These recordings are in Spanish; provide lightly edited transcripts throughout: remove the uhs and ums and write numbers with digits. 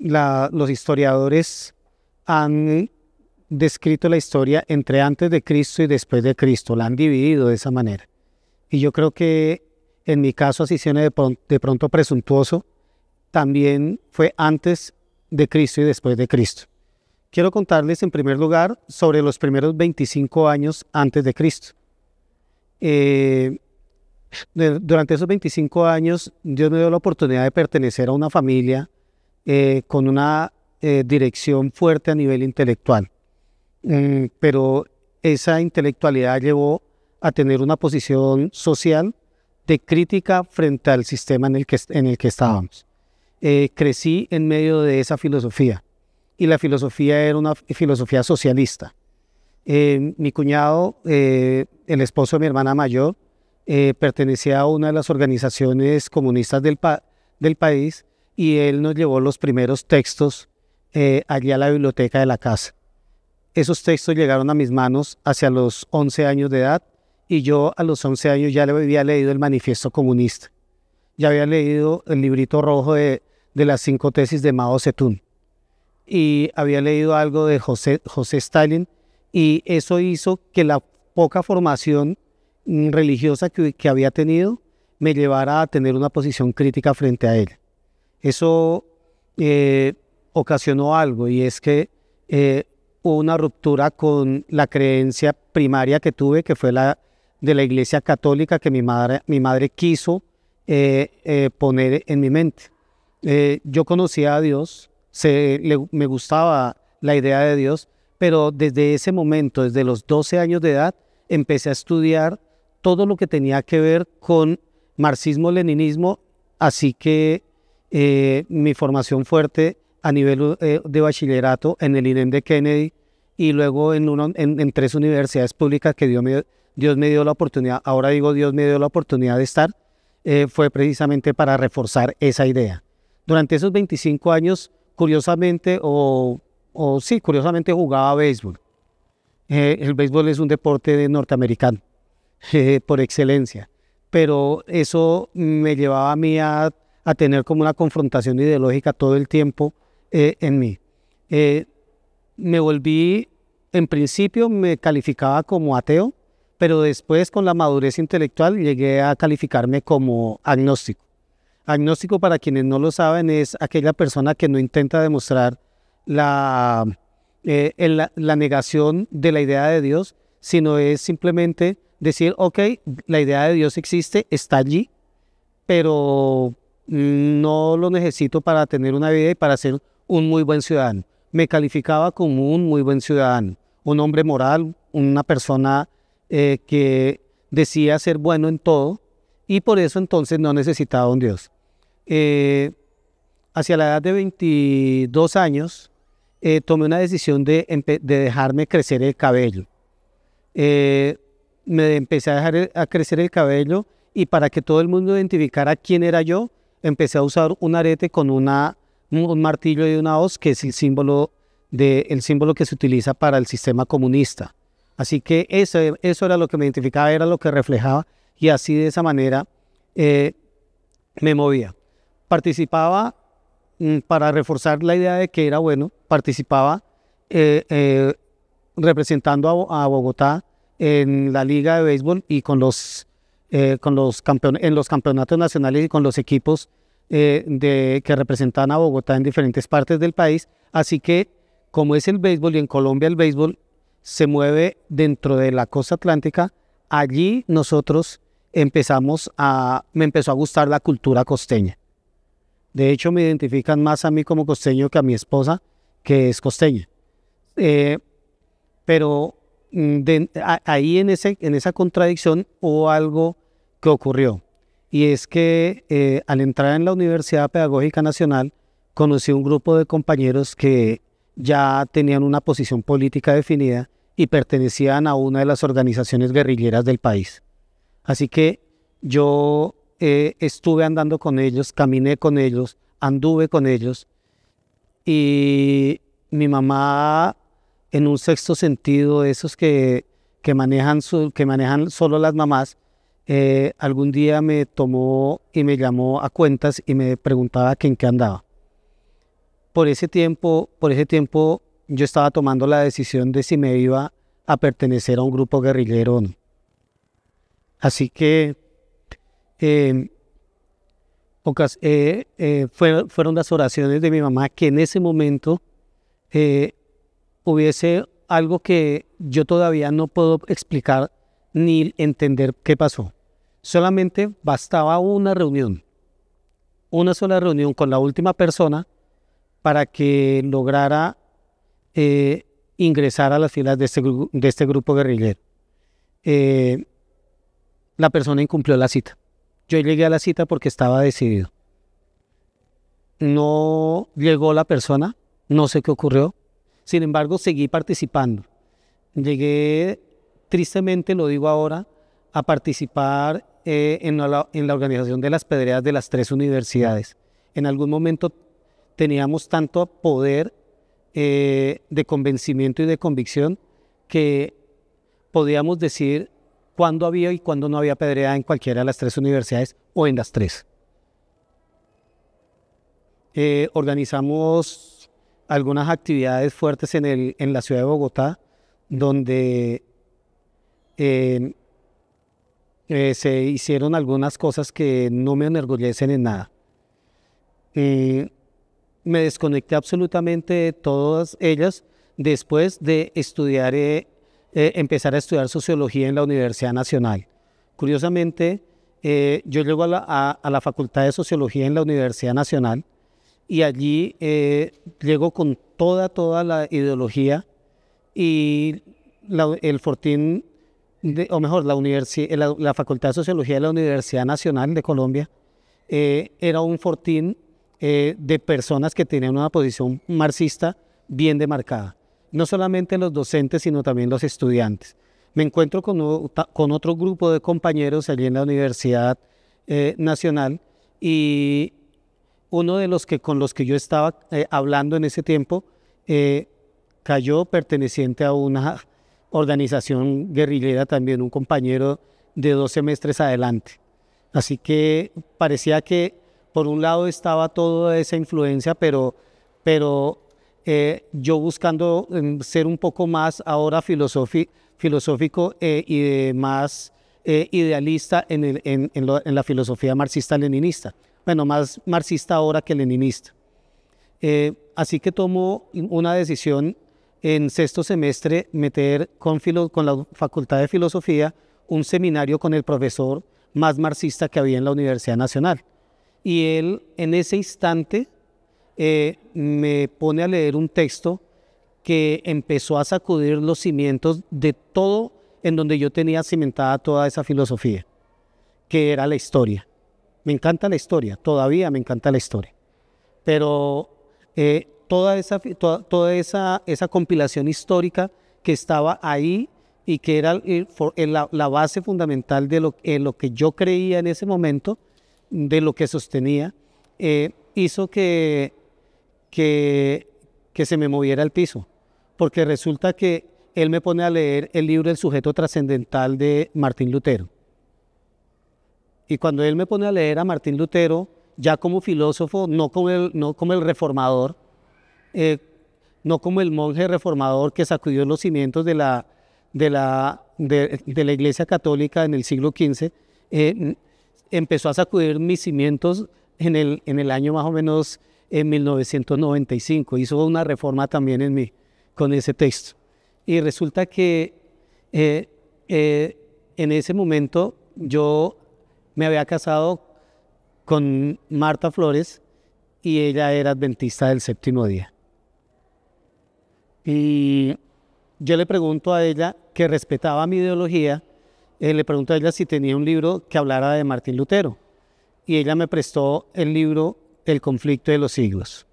los historiadores han descrito la historia entre antes de Cristo y después de Cristo, la han dividido de esa manera. Y yo creo que en mi caso, así suene de pronto presuntuoso, también fue antes de Cristo y después de Cristo. Quiero contarles en primer lugar sobre los primeros 25 años antes de Cristo. Durante esos 25 años, Dios me dio la oportunidad de pertenecer a una familia con una dirección fuerte a nivel intelectual. Pero esa intelectualidad llevó a tener una posición social de crítica frente al sistema en el que estábamos. Crecí en medio de esa filosofía, y la filosofía era una filosofía socialista. Mi cuñado, el esposo de mi hermana mayor, pertenecía a una de las organizaciones comunistas del país, y él nos llevó los primeros textos allí a la biblioteca de la casa. Esos textos llegaron a mis manos hacia los 11 años de edad, y yo a los 11 años ya le había leído el Manifiesto Comunista. Ya había leído el librito rojo de las 5 tesis de Mao Zedong, y había leído algo de José Stalin, y eso hizo que la poca formación religiosa que había tenido me llevara a tener una posición crítica frente a él. Eso ocasionó algo, y es que hubo una ruptura con la creencia primaria que tuve, que fue la de la Iglesia Católica, que mi madre quiso poner en mi mente. Yo conocía a Dios, me gustaba la idea de Dios, pero desde ese momento, desde los 12 años de edad, empecé a estudiar todo lo que tenía que ver con marxismo-leninismo, así que mi formación fuerte a nivel de bachillerato en el INEM de Kennedy, y luego en 3 universidades públicas que Dios me dio la oportunidad, ahora digo Dios me dio la oportunidad de estar, fue precisamente para reforzar esa idea. Durante esos 25 años, curiosamente jugaba béisbol. El béisbol es un deporte norteamericano por excelencia, pero eso me llevaba a mí a tener como una confrontación ideológica todo el tiempo en mí. Me volví, en principio me calificaba como ateo, pero después con la madurez intelectual llegué a calificarme como agnóstico. Agnóstico, para quienes no lo saben, es aquella persona que no intenta demostrar la negación de la idea de Dios, sino es simplemente decir, ok, la idea de Dios existe, está allí, pero no lo necesito para tener una vida y para ser un muy buen ciudadano. Me calificaba como un muy buen ciudadano, un hombre moral, una persona que decía ser bueno en todo, y por eso entonces no necesitaba un Dios. Hacia la edad de 22 años tomé una decisión de dejarme crecer el cabello. Me empecé a dejar a crecer el cabello, y para que todo el mundo identificara quién era yo, empecé a usar un arete con un martillo y una hoz, que es el símbolo que se utiliza para el sistema comunista. Así que eso era lo que me identificaba, era lo que reflejaba, y así de esa manera me movía. Participaba, para reforzar la idea de que era bueno, participaba representando a Bogotá en la liga de béisbol y en los campeonatos nacionales, y con los equipos que representan a Bogotá en diferentes partes del país. Así que, como es el béisbol, y en Colombia el béisbol se mueve dentro de la costa atlántica, allí me empezó a gustar la cultura costeña. De hecho, me identifican más a mí como costeño que a mi esposa, que es costeña. Pero ahí en esa contradicción hubo algo que ocurrió, y es que al entrar en la Universidad Pedagógica Nacional conocí un grupo de compañeros que ya tenían una posición política definida y pertenecían a una de las organizaciones guerrilleras del país. Así que yo estuve andando con ellos, caminé con ellos, anduve con ellos, y mi mamá, en un sexto sentido, esos que manejan solo las mamás, algún día me tomó y me llamó a cuentas y me preguntaba que en qué andaba. por ese tiempo yo estaba tomando la decisión de si me iba a pertenecer a un grupo guerrillero o no. Así que eh, fueron las oraciones de mi mamá que en ese momento eh, hubiese algo que yo todavía no puedo explicar ni entender qué pasó. Solamente bastaba una sola reunión con la última persona para que lograra ingresar a las filas de este grupo guerrillero. Eh, la persona incumplió la cita. Yo llegué a la cita porque estaba decidido. No llegó la persona, no sé qué ocurrió. Sin embargo, seguí participando. Llegué, tristemente lo digo ahora, a participar en la organización de las pedreas de las 3 universidades. En algún momento teníamos tanto poder de convencimiento y de convicción que podíamos decir cuándo había y cuándo no había pedrea en cualquiera de las 3 universidades o en las 3. Organizamos algunas actividades fuertes en la ciudad de Bogotá, donde eh, se hicieron algunas cosas que no me enorgullecen en nada. Me desconecté absolutamente de todas ellas después de empezar a estudiar sociología en la Universidad Nacional. Curiosamente, yo llego a la Facultad de Sociología en la Universidad Nacional y allí llego con toda la ideología y el Fortín, o mejor, la Facultad de Sociología de la Universidad Nacional de Colombia era un fortín de personas que tenían una posición marxista bien demarcada. No solamente los docentes, sino también los estudiantes. Me encuentro con otro grupo de compañeros allí en la Universidad Nacional y uno de los que con los que yo estaba hablando en ese tiempo cayó perteneciente a una organización guerrillera también, un compañero de 2 semestres adelante. Así que parecía que por un lado estaba toda esa influencia, pero yo buscando ser un poco más ahora filosófico y más idealista en la filosofía marxista-leninista. Bueno, más marxista ahora que leninista. Así que tomo una decisión en 6º semestre meter con la Facultad de Filosofía un seminario con el profesor más marxista que había en la Universidad Nacional. Y él en ese instante me pone a leer un texto que empezó a sacudir los cimientos de todo en donde yo tenía cimentada toda esa filosofía, que era la historia. Me encanta la historia, todavía me encanta la historia. Pero toda esa compilación histórica que estaba ahí y que era la base fundamental de lo que yo creía en ese momento, de lo que sostenía, hizo que se me moviera el piso, porque resulta que él me pone a leer el libro El sujeto trascendental de Martín Lutero. Y cuando él me pone a leer a Martín Lutero, ya como filósofo, no como el reformador, no como el monje reformador que sacudió los cimientos de la Iglesia Católica en el siglo XV, empezó a sacudir mis cimientos en el año más o menos en 1995. Hizo una reforma también en mí con ese texto. Y resulta que en ese momento yo me había casado con Marta Flores y ella era adventista del 7º día. Y yo le pregunto a ella, que respetaba mi ideología, le pregunto a ella si tenía un libro que hablara de Martín Lutero. Y ella me prestó el libro El conflicto de los siglos.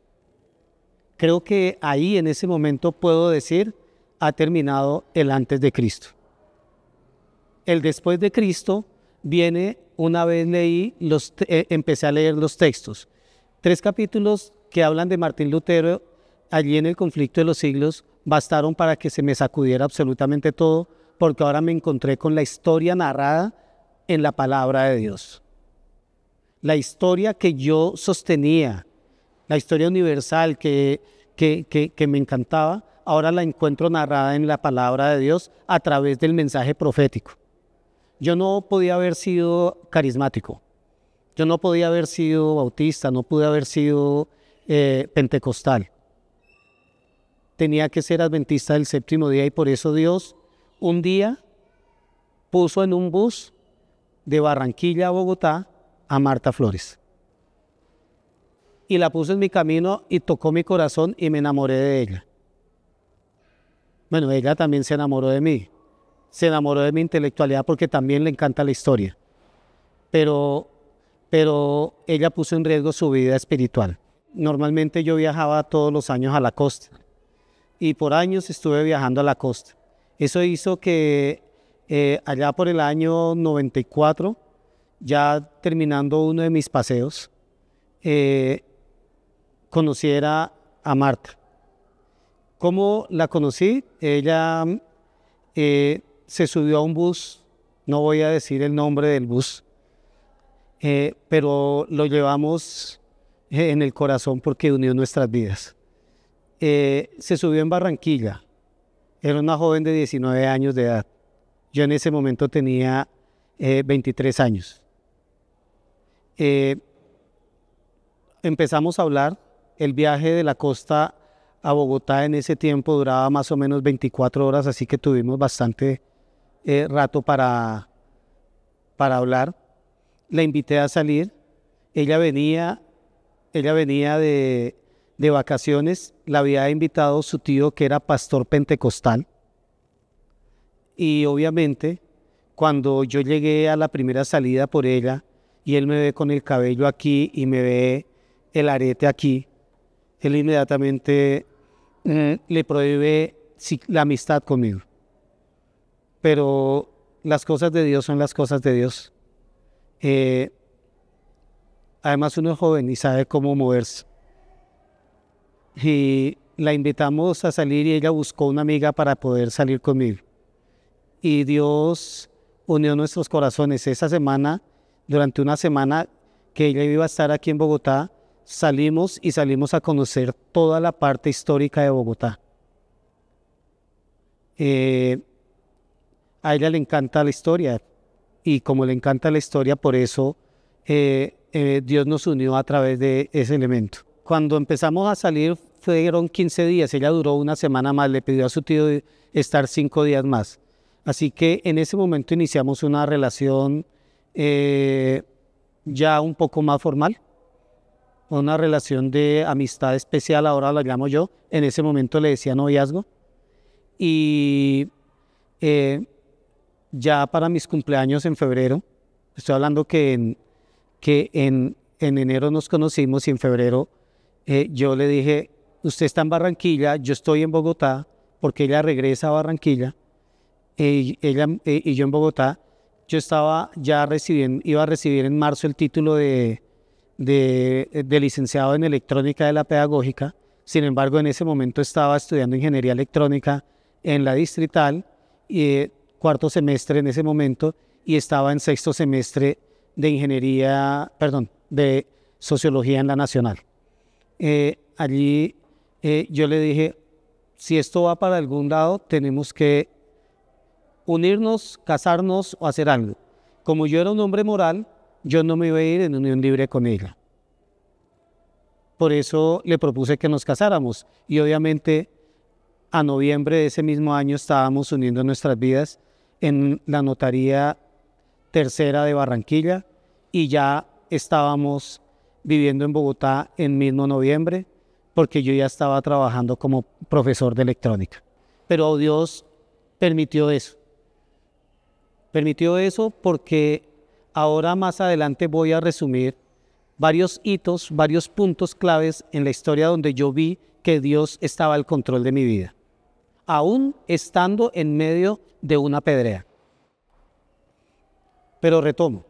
Creo que ahí en ese momento puedo decir, ha terminado el antes de Cristo. El después de Cristo viene, una vez empecé a leer los textos. 3 capítulos que hablan de Martín Lutero, allí en el conflicto de los siglos, bastaron para que se me sacudiera absolutamente todo, porque ahora me encontré con la historia narrada en la palabra de Dios. La historia que yo sostenía La historia universal que me encantaba, ahora la encuentro narrada en la palabra de Dios a través del mensaje profético. Yo no podía haber sido carismático, yo no podía haber sido bautista, no pude haber sido pentecostal. Tenía que ser adventista del séptimo día, y por eso Dios un día puso en un bus de Barranquilla a Bogotá a Marta Flores. Y la puso en mi camino y tocó mi corazón y me enamoré de ella. Bueno, ella también se enamoró de mí. Se enamoró de mi intelectualidad porque también le encanta la historia. Pero ella puso en riesgo su vida espiritual. Normalmente yo viajaba todos los años a la costa. Y por años estuve viajando a la costa. Eso hizo que allá por el año 94, ya terminando uno de mis paseos, conociera a Marta. ¿Cómo la conocí? Ella se subió a un bus, no voy a decir el nombre del bus, pero lo llevamos en el corazón porque unió nuestras vidas. Se subió en Barranquilla, era una joven de 19 años de edad. Yo en ese momento tenía 23 años. Empezamos a hablar. El viaje de la costa a Bogotá en ese tiempo duraba más o menos 24 horas, así que tuvimos bastante rato para hablar. La invité a salir. Ella venía de vacaciones. La había invitado su tío, que era pastor pentecostal. Y obviamente, cuando yo llegué a la primera salida por ella, y él me ve con el cabello aquí y me ve el arete aquí, él inmediatamente le prohíbe la amistad conmigo. Pero las cosas de Dios son las cosas de Dios. Además, uno es joven y sabe cómo moverse. Y la invitamos a salir y ella buscó una amiga para poder salir conmigo. Y Dios unió nuestros corazones. Esa semana, durante una semana que ella iba a estar aquí en Bogotá, salimos a conocer toda la parte histórica de Bogotá. A ella le encanta la historia, y como le encanta la historia, por eso Dios nos unió a través de ese elemento. Cuando empezamos a salir fueron 15 días, ella duró una semana más, le pidió a su tío estar 5 días más. Así que en ese momento iniciamos una relación ya un poco más formal, una relación de amistad especial, ahora la llamo yo. En ese momento le decía noviazgo. Y ya para mis cumpleaños en febrero, estoy hablando que en enero nos conocimos, y en febrero yo le dije: usted está en Barranquilla, yo estoy en Bogotá, porque ella regresa a Barranquilla, y yo en Bogotá. Yo estaba ya iba a recibir en marzo el título de licenciado en electrónica de la pedagógica. Sin embargo, en ese momento estaba estudiando ingeniería electrónica en la Distrital, cuarto semestre en ese momento, y estaba en sexto semestre de sociología en la Nacional. Allí yo le dije: si esto va para algún lado, tenemos que unirnos, casarnos o hacer algo. Como yo era un hombre moral, yo no me iba a ir en unión libre con ella. Por eso le propuse que nos casáramos, y obviamente a noviembre de ese mismo año estábamos uniendo nuestras vidas en la notaría tercera de Barranquilla, y ya estábamos viviendo en Bogotá en mismo noviembre, porque yo ya estaba trabajando como profesor de electrónica. Pero Dios permitió eso. Permitió eso porque ahora más adelante voy a resumir varios hitos, varios puntos claves en la historia donde yo vi que Dios estaba al control de mi vida, aún estando en medio de una pedrea. Pero retomo.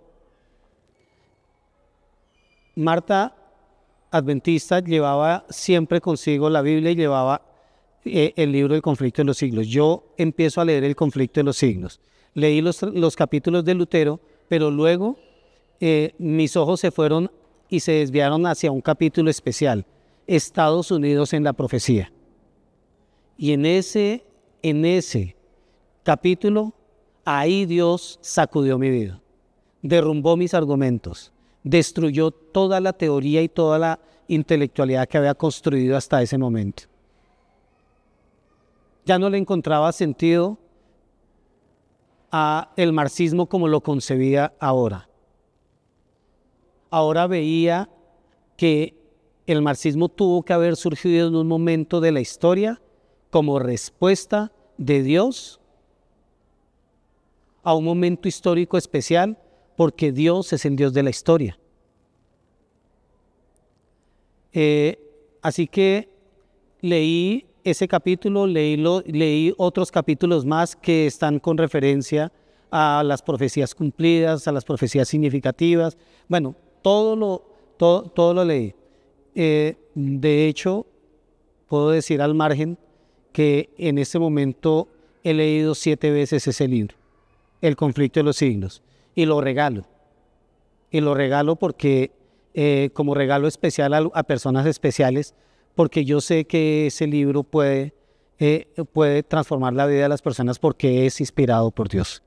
Marta, adventista, llevaba siempre consigo la Biblia y llevaba el libro del conflicto de los siglos. Yo empiezo a leer el conflicto de los siglos. Leí los capítulos de Lutero, pero luego mis ojos se fueron y se desviaron hacia un capítulo especial, Estados Unidos en la profecía. Y en ese capítulo, ahí Dios sacudió mi vida, derrumbó mis argumentos, destruyó toda la teoría y toda la intelectualidad que había construido hasta ese momento. Ya no le encontraba sentido a el marxismo como lo concebía ahora. Ahora veía que el marxismo tuvo que haber surgido en un momento de la historia como respuesta de Dios a un momento histórico especial, porque Dios es el Dios de la historia. Así que leí ese capítulo, leí otros capítulos más que están con referencia a las profecías cumplidas, a las profecías significativas. Bueno, todo lo leí. De hecho, puedo decir al margen que en este momento he leído 7 veces ese libro, El conflicto de los siglos, y lo regalo. Y lo regalo porque, como regalo especial a personas especiales, porque yo sé que ese libro puede transformar la vida de las personas porque es inspirado por Dios.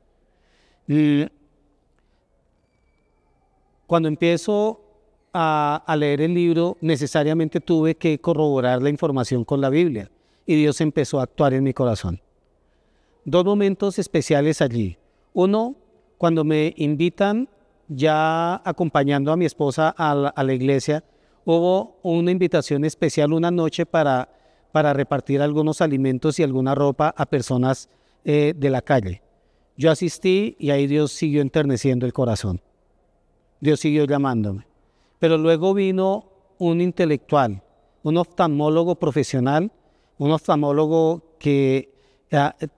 Cuando empiezo a leer el libro, necesariamente tuve que corroborar la información con la Biblia, y Dios empezó a actuar en mi corazón. 2 momentos especiales allí. Uno, cuando me invitan, ya acompañando a mi esposa a la iglesia, hubo una invitación especial una noche para repartir algunos alimentos y alguna ropa a personas de la calle. Yo asistí y ahí Dios siguió enterneciendo el corazón. Dios siguió llamándome. Pero luego vino un intelectual, un oftalmólogo profesional, un oftalmólogo que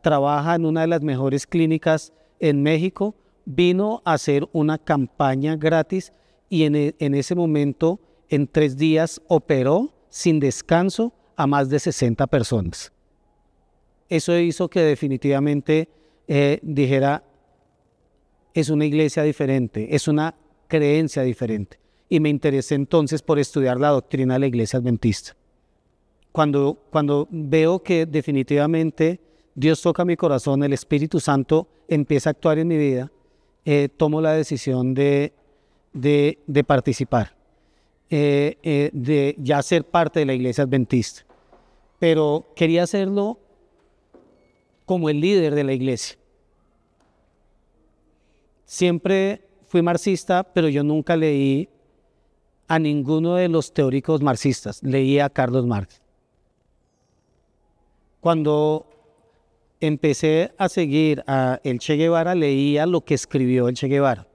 trabaja en una de las mejores clínicas en México, vino a hacer una campaña gratis y en ese momento, en 3 días, operó sin descanso a más de 60 personas. Eso hizo que definitivamente dijera, es una iglesia diferente, es una creencia diferente. Y me interesé entonces por estudiar la doctrina de la iglesia adventista. Cuando veo que definitivamente Dios toca mi corazón, el Espíritu Santo empieza a actuar en mi vida, tomo la decisión de participar, de ya ser parte de la iglesia adventista. Pero quería hacerlo como el líder de la iglesia. Siempre fui marxista, pero yo nunca leí a ninguno de los teóricos marxistas, leí a Carlos Marx. Cuando empecé a seguir a el Che Guevara, leía lo que escribió el Che Guevara.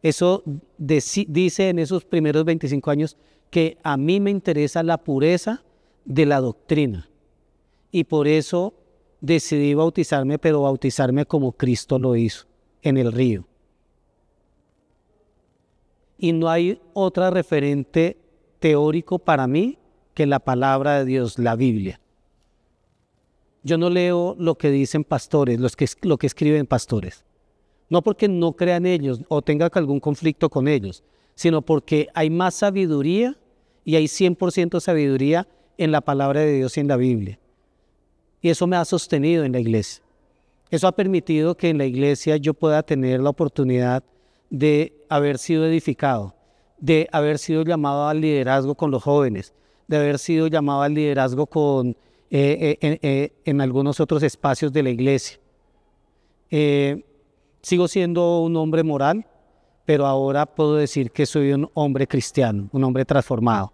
Eso dice en esos primeros 25 años que a mí me interesa la pureza de la doctrina, y por eso decidí bautizarme, pero bautizarme como Cristo lo hizo, en el río. Y no hay otra referente teórico para mí que la palabra de Dios, la Biblia. Yo no leo lo que dicen pastores, lo que escriben pastores. No porque no crean ellos o tenga algún conflicto con ellos, sino porque hay más sabiduría, y hay 100% sabiduría en la palabra de Dios y en la Biblia. Y eso me ha sostenido en la iglesia. Eso ha permitido que en la iglesia yo pueda tener la oportunidad de haber sido edificado, de haber sido llamado al liderazgo con los jóvenes, de haber sido llamado al liderazgo en algunos otros espacios de la iglesia. Sigo siendo un hombre moral, pero ahora puedo decir que soy un hombre cristiano, un hombre transformado,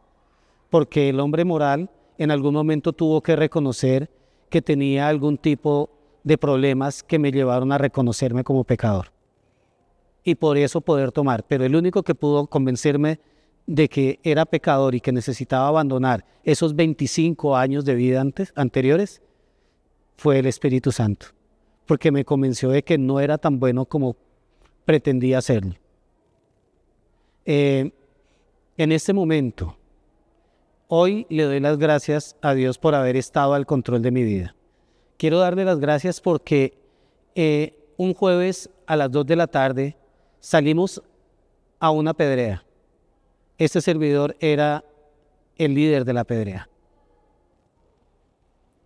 porque el hombre moral en algún momento tuvo que reconocer que tenía algún tipo de problemas que me llevaron a reconocerme como pecador, y por eso poder tomar. Pero el único que pudo convencerme de que era pecador y que necesitaba abandonar esos 25 años de vida anteriores fue el Espíritu Santo, porque me convenció de que no era tan bueno como pretendía serlo. En este momento, hoy le doy las gracias a Dios por haber estado al control de mi vida. Quiero darle las gracias porque un jueves a las 2 de la tarde salimos a una pedrea. Este servidor era el líder de la apedrea.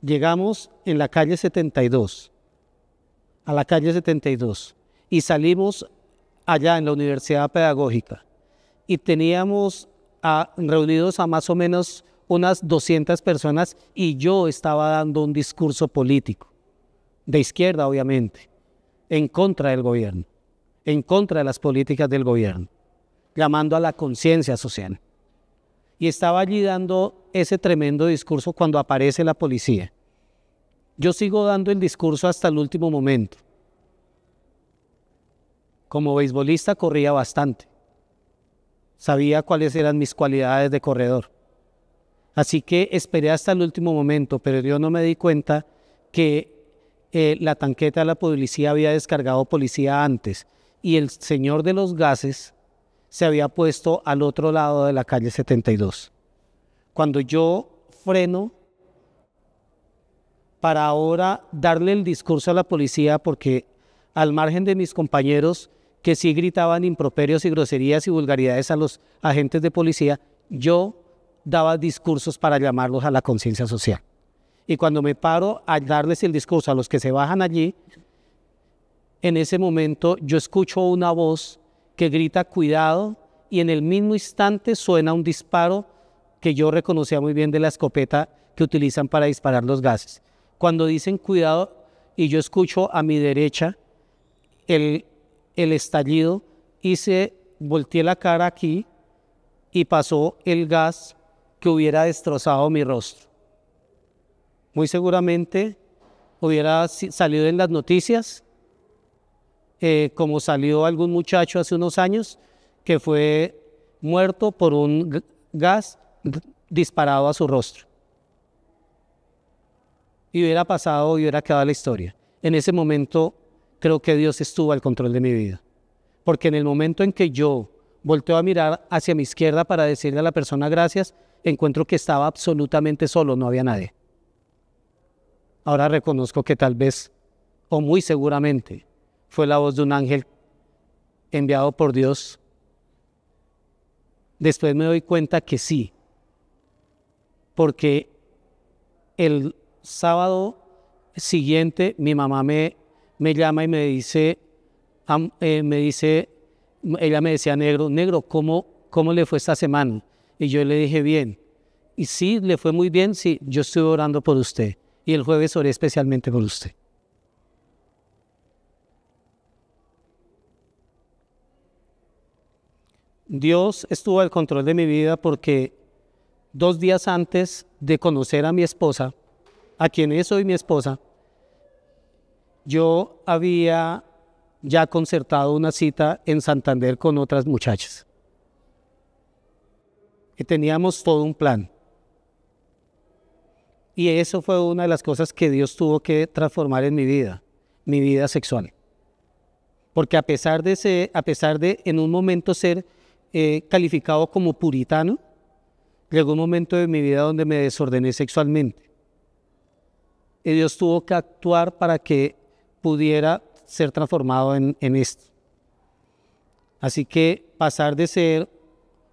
Llegamos en la calle 72, a la calle 72, y salimos allá en la Universidad Pedagógica, y teníamos reunidos a más o menos unas 200 personas, y yo estaba dando un discurso político, de izquierda obviamente, en contra del gobierno, en contra de las políticas del gobierno, llamando a la conciencia social. Y estaba allí dando ese tremendo discurso cuando aparece la policía. Yo sigo dando el discurso hasta el último momento. Como beisbolista corría bastante. Sabía cuáles eran mis cualidades de corredor. Así que esperé hasta el último momento, pero yo no me di cuenta que la tanqueta de la policía había descargado policía antes y el señor de los gases se había puesto al otro lado de la calle 72. Cuando yo freno para ahora darle el discurso a la policía, porque al margen de mis compañeros que sí gritaban improperios y groserías y vulgaridades a los agentes de policía, yo daba discursos para llamarlos a la conciencia social. Y cuando me paro a darles el discurso a los que se bajan allí, en ese momento yo escucho una voz que grita cuidado, y en el mismo instante suena un disparo que yo reconocía muy bien de la escopeta que utilizan para disparar los gases. Cuando dicen cuidado y yo escucho a mi derecha el estallido, volteé la cara aquí y pasó el gas que hubiera destrozado mi rostro. Muy seguramente hubiera salido en las noticias, como salió algún muchacho hace unos años que fue muerto por un gas disparado a su rostro. Y hubiera pasado y hubiera quedado la historia. En ese momento creo que Dios estuvo al control de mi vida. Porque en el momento en que yo volteo a mirar hacia mi izquierda para decirle a la persona gracias, encuentro que estaba absolutamente solo, no había nadie. Ahora reconozco que tal vez, o muy seguramente, fue la voz de un ángel enviado por Dios. Después me doy cuenta que sí, porque el sábado siguiente mi mamá me llama y me dice, ella me decía, negro, ¿cómo le fue esta semana? Y yo le dije, bien. Y sí, le fue muy bien, sí, yo estuve orando por usted. Y el jueves oré especialmente por usted. Dios estuvo al control de mi vida porque 2 días antes de conocer a mi esposa, a quien es hoy mi esposa, yo había ya concertado una cita en Santander con otras muchachas. Y teníamos todo un plan. Y eso fue una de las cosas que Dios tuvo que transformar en mi vida sexual. Porque a pesar de en un momento ser calificado como puritano, llegó un momento de mi vida donde me desordené sexualmente. Y Dios tuvo que actuar para que pudiera ser transformado en esto. Así que pasar de ser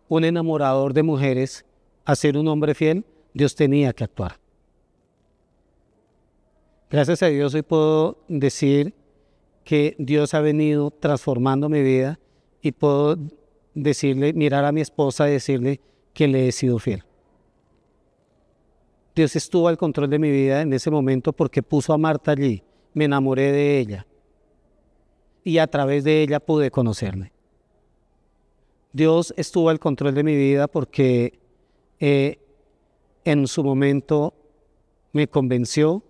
un enamorador de mujeres a ser un hombre fiel, Dios tenía que actuar. Gracias a Dios hoy puedo decir que Dios ha venido transformando mi vida y puedo mirar a mi esposa y decirle que le he sido fiel. Dios estuvo al control de mi vida en ese momento porque puso a Marta allí, me enamoré de ella y a través de ella pude conocerle. Dios estuvo al control de mi vida porque en su momento me convenció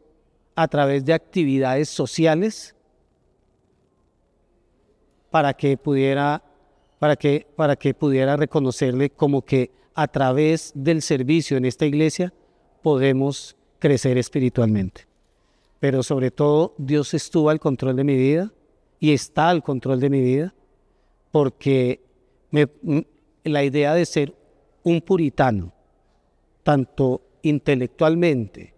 a través de actividades sociales para que pudiera reconocerle como que a través del servicio en esta iglesia podemos crecer espiritualmente. Pero sobre todo Dios estuvo al control de mi vida y está al control de mi vida porque la idea de ser un puritano, tanto intelectualmente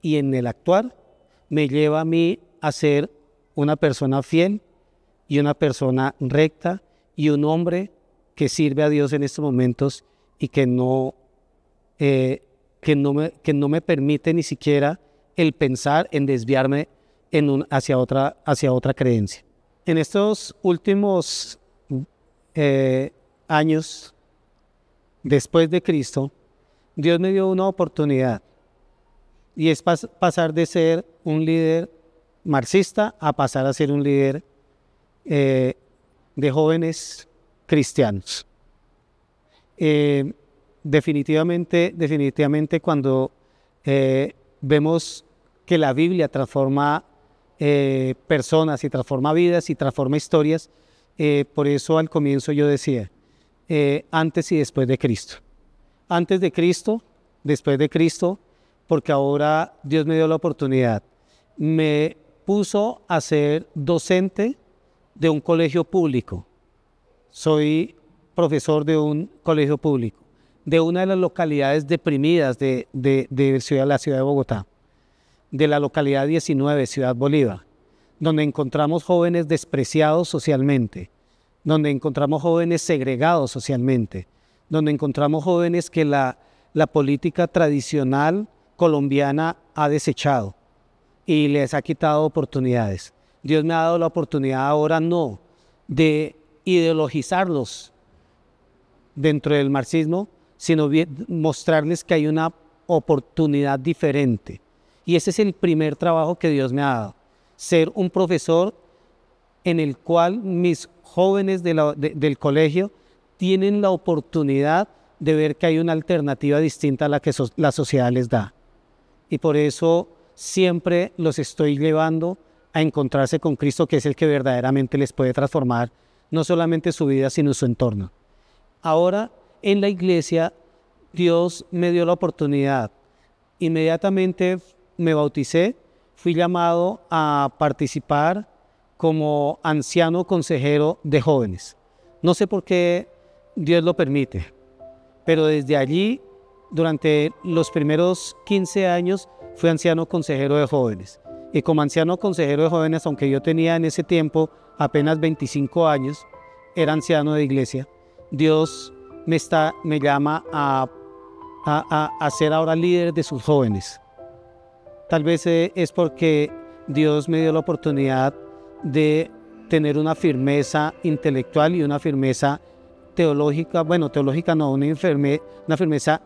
y en el actuar, me lleva a mí a ser una persona fiel y una persona recta y un hombre que sirve a Dios en estos momentos y que no que no me permite ni siquiera el pensar en desviarme hacia otra creencia. En estos últimos años después de Cristo, Dios me dio una oportunidad, y es pasar de ser un líder marxista a pasar a ser un líder de jóvenes cristianos. Definitivamente cuando vemos que la Biblia transforma personas y transforma vidas y transforma historias, por eso al comienzo yo decía, antes y después de Cristo. Antes de Cristo, después de Cristo, porque ahora Dios me dio la oportunidad. Me puso a ser docente de un colegio público. Soy profesor de un colegio público, de una de las localidades deprimidas de la ciudad de Bogotá, de la localidad 19, Ciudad Bolívar, donde encontramos jóvenes despreciados socialmente, donde encontramos jóvenes segregados socialmente, donde encontramos jóvenes que la política tradicional colombiana ha desechado y les ha quitado oportunidades. Dios me ha dado la oportunidad ahora no de ideologizarlos dentro del marxismo, sino mostrarles que hay una oportunidad diferente. Y ese es el primer trabajo que Dios me ha dado, ser un profesor en el cual mis jóvenes del colegio tienen la oportunidad de ver que hay una alternativa distinta a la que la sociedad les da. Y por eso siempre los estoy llevando a encontrarse con Cristo, que es el que verdaderamente les puede transformar no solamente su vida, sino su entorno. Ahora, en la iglesia, Dios me dio la oportunidad. Inmediatamente me bauticé, fui llamado a participar como anciano consejero de jóvenes. No sé por qué Dios lo permite, pero desde allí, durante los primeros 15 años, fui anciano consejero de jóvenes. Y como anciano consejero de jóvenes, aunque yo tenía en ese tiempo apenas 25 años, era anciano de iglesia, Dios me llama a ser ahora líder de sus jóvenes. Tal vez es porque Dios me dio la oportunidad de tener una firmeza intelectual y una firmeza teológica, bueno, teológica no, una firmeza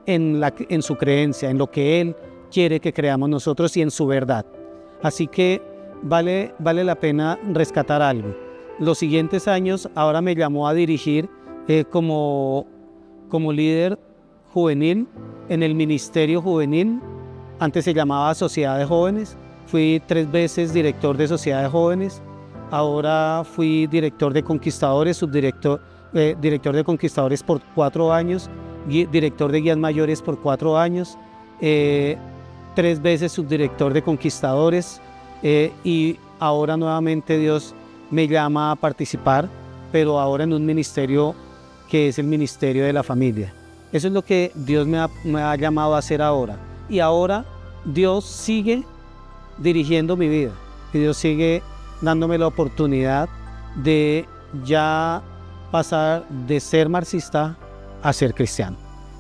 en su creencia, en lo que Él quiere que creamos nosotros y en su verdad. Así que vale la pena rescatar algo. Los siguientes años ahora me llamó a dirigir como líder juvenil en el ministerio juvenil. Antes se llamaba Sociedad de Jóvenes. Fui 3 veces director de Sociedad de Jóvenes. Ahora fui director de Conquistadores, director de Conquistadores por 4 años, director de Guías Mayores por 4 años, 3 veces subdirector de Conquistadores, y ahora nuevamente Dios me llama a participar, pero ahora en un ministerio que es el ministerio de la familia. Eso es lo que Dios me ha llamado a hacer ahora. Y ahora Dios sigue dirigiendo mi vida y Dios sigue dándome la oportunidad de ya pasar de ser marxista a ser cristiano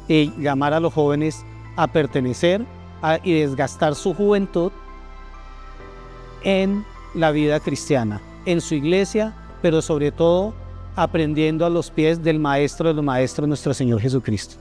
y llamar a los jóvenes a pertenecer y desgastar su juventud en la vida cristiana, en su iglesia, pero sobre todo aprendiendo a los pies del Maestro de los Maestros, nuestro Señor Jesucristo.